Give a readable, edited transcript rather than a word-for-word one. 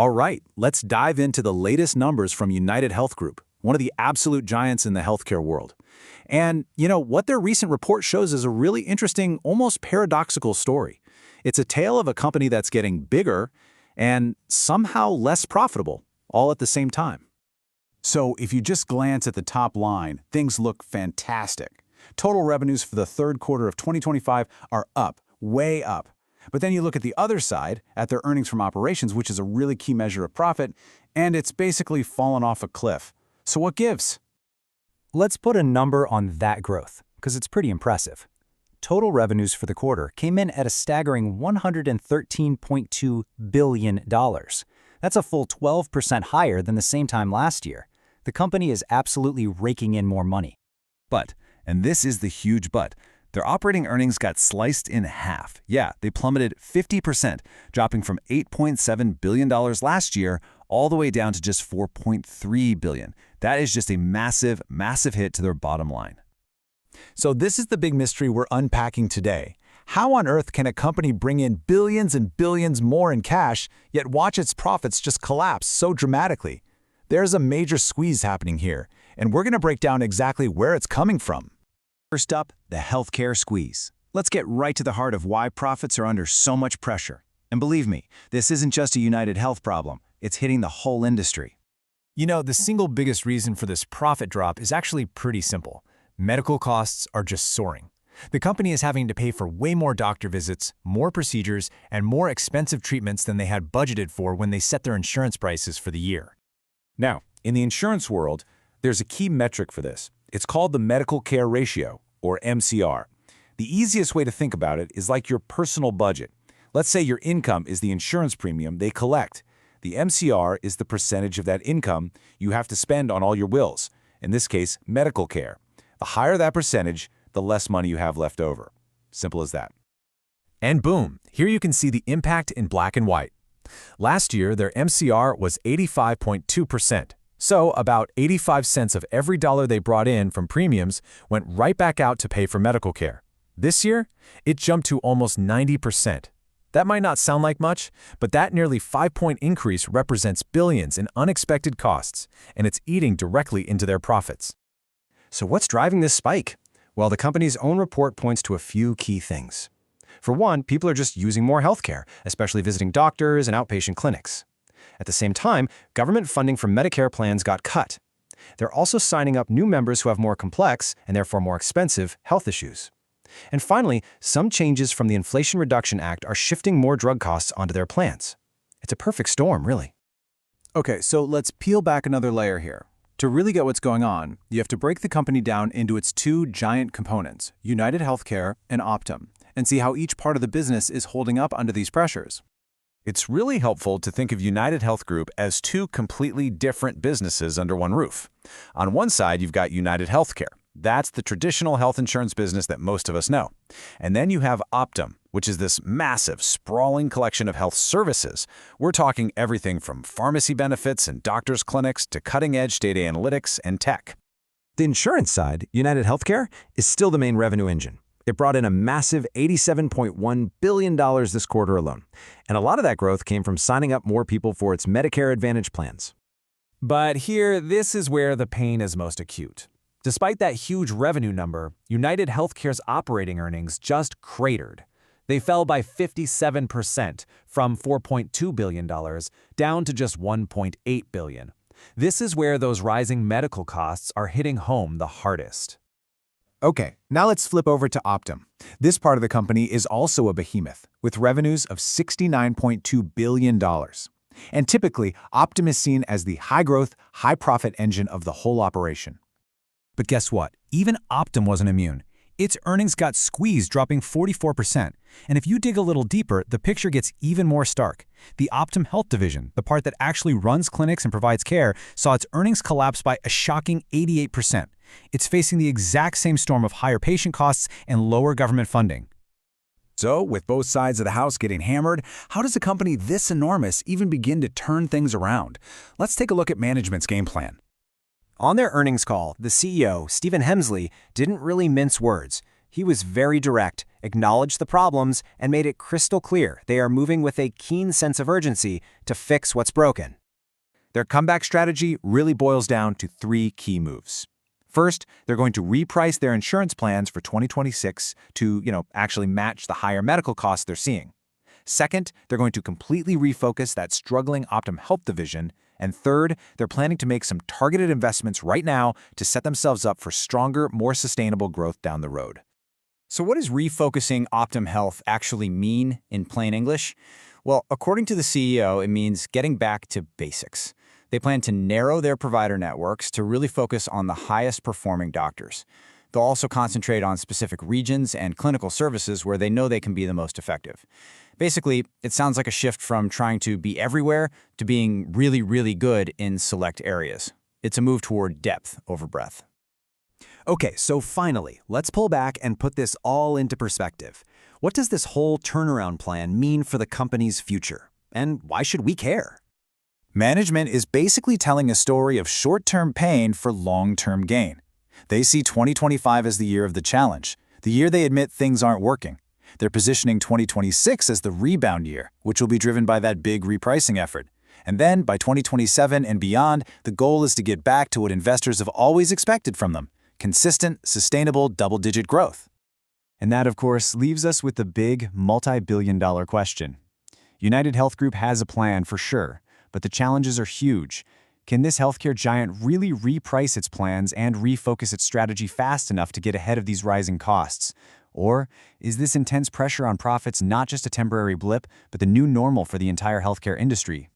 All right, let's dive into the latest numbers from UnitedHealth Group, one of the absolute giants in the healthcare world. And, what their recent report shows is a really interesting, almost paradoxical story. It's a tale of a company that's getting bigger and somehow less profitable, all at the same time. So if you just glance at the top line, things look fantastic. Total revenues for the third quarter of 2025 are up, way up. But then you look at the other side, at their earnings from operations, which is a really key measure of profit, and it's basically fallen off a cliff. So what gives? Let's put a number on that growth, because it's pretty impressive. Total revenues for the quarter came in at a staggering $113.2 billion. That's a full 12% higher than the same time last year. The company is absolutely raking in more money. But, and this is the huge but, their operating earnings got sliced in half. Yeah, they plummeted 50%, dropping from $8.7 billion last year all the way down to just $4.3 billion. That is just a massive, massive hit to their bottom line. So this is the big mystery we're unpacking today. How on earth can a company bring in billions and billions more in cash, yet watch its profits just collapse so dramatically? There's a major squeeze happening here, and we're going to break down exactly where it's coming from. First up, the healthcare squeeze. Let's get right to the heart of why profits are under so much pressure. And believe me, this isn't just a UnitedHealth problem. It's hitting the whole industry. The single biggest reason for this profit drop is actually pretty simple. Medical costs are just soaring. The company is having to pay for way more doctor visits, more procedures, and more expensive treatments than they had budgeted for when they set their insurance prices for the year. Now, in the insurance world, there's a key metric for this. It's called the medical care ratio, or MCR. The easiest way to think about it is like your personal budget. Let's say your income is the insurance premium they collect. The MCR is the percentage of that income you have to spend on all your bills, in this case, medical care. The higher that percentage, the less money you have left over. Simple as that. And boom, here you can see the impact in black and white. Last year, their MCR was 85.2%. So about 85 cents of every dollar they brought in from premiums went right back out to pay for medical care. This year, it jumped to almost 90%. That might not sound like much, but that nearly 5-point increase represents billions in unexpected costs, and it's eating directly into their profits. So what's driving this spike? Well, the company's own report points to a few key things. For one, people are just using more healthcare, especially visiting doctors and outpatient clinics. At the same time, government funding for Medicare plans got cut. They're also signing up new members who have more complex, and therefore more expensive, health issues. And finally, some changes from the Inflation Reduction Act are shifting more drug costs onto their plans. It's a perfect storm, really. Okay, so let's peel back another layer here. To really get what's going on, you have to break the company down into its two giant components, UnitedHealthcare and Optum, and see how each part of the business is holding up under these pressures. It's really helpful to think of UnitedHealth Group as two completely different businesses under one roof. On one side, you've got UnitedHealthcare. That's the traditional health insurance business that most of us know. And then you have Optum, which is this massive, sprawling collection of health services. We're talking everything from pharmacy benefits and doctors' clinics to cutting-edge data analytics and tech. The insurance side, UnitedHealthcare, is still the main revenue engine. It brought in a massive $87.1 billion this quarter alone. And a lot of that growth came from signing up more people for its Medicare Advantage plans. But here, this is where the pain is most acute. Despite that huge revenue number, UnitedHealthcare's operating earnings just cratered. They fell by 57% from $4.2 billion down to just $1.8 billion. This is where those rising medical costs are hitting home the hardest. Okay, now let's flip over to Optum. This part of the company is also a behemoth, with revenues of $69.2 billion. And typically, Optum is seen as the high-growth, high-profit engine of the whole operation. But guess what? Even Optum wasn't immune. Its earnings got squeezed, dropping 44%. And if you dig a little deeper, the picture gets even more stark. The Optum Health Division, the part that actually runs clinics and provides care, saw its earnings collapse by a shocking 88%. It's facing the exact same storm of higher patient costs and lower government funding. So, with both sides of the house getting hammered, how does a company this enormous even begin to turn things around? Let's take a look at management's game plan. On their earnings call, the CEO, Stephen Hemsley, didn't really mince words. He was very direct acknowledged the problems, and made it crystal clear they are moving with a keen sense of urgency to fix what's broken. Their comeback strategy really boils down to 3 key moves. First, they're going to reprice their insurance plans for 2026 to, actually match the higher medical costs they're seeing. Second, they're going to completely refocus that struggling Optum Health division. And third, they're planning to make some targeted investments right now to set themselves up for stronger, more sustainable growth down the road. So what does refocusing Optum Health actually mean in plain English? Well, according to the CEO, it means getting back to basics. They plan to narrow their provider networks to really focus on the highest performing doctors. They'll also concentrate on specific regions and clinical services where they know they can be the most effective. Basically, it sounds like a shift from trying to be everywhere to being really, really good in select areas. It's a move toward depth over breadth. Okay, so finally, let's pull back and put this all into perspective. What does this whole turnaround plan mean for the company's future? And why should we care? Management is basically telling a story of short-term pain for long-term gain. They see 2025 as the year of the challenge, the year they admit things aren't working. They're positioning 2026 as the rebound year, which will be driven by that big repricing effort. And then, by 2027 and beyond, the goal is to get back to what investors have always expected from them: consistent, sustainable, double-digit growth. And that, of course, leaves us with the big, multi-billion-dollar question. UnitedHealth Group has a plan for sure, but the challenges are huge. Can this healthcare giant really reprice its plans and refocus its strategy fast enough to get ahead of these rising costs? Or is this intense pressure on profits not just a temporary blip, but the new normal for the entire healthcare industry?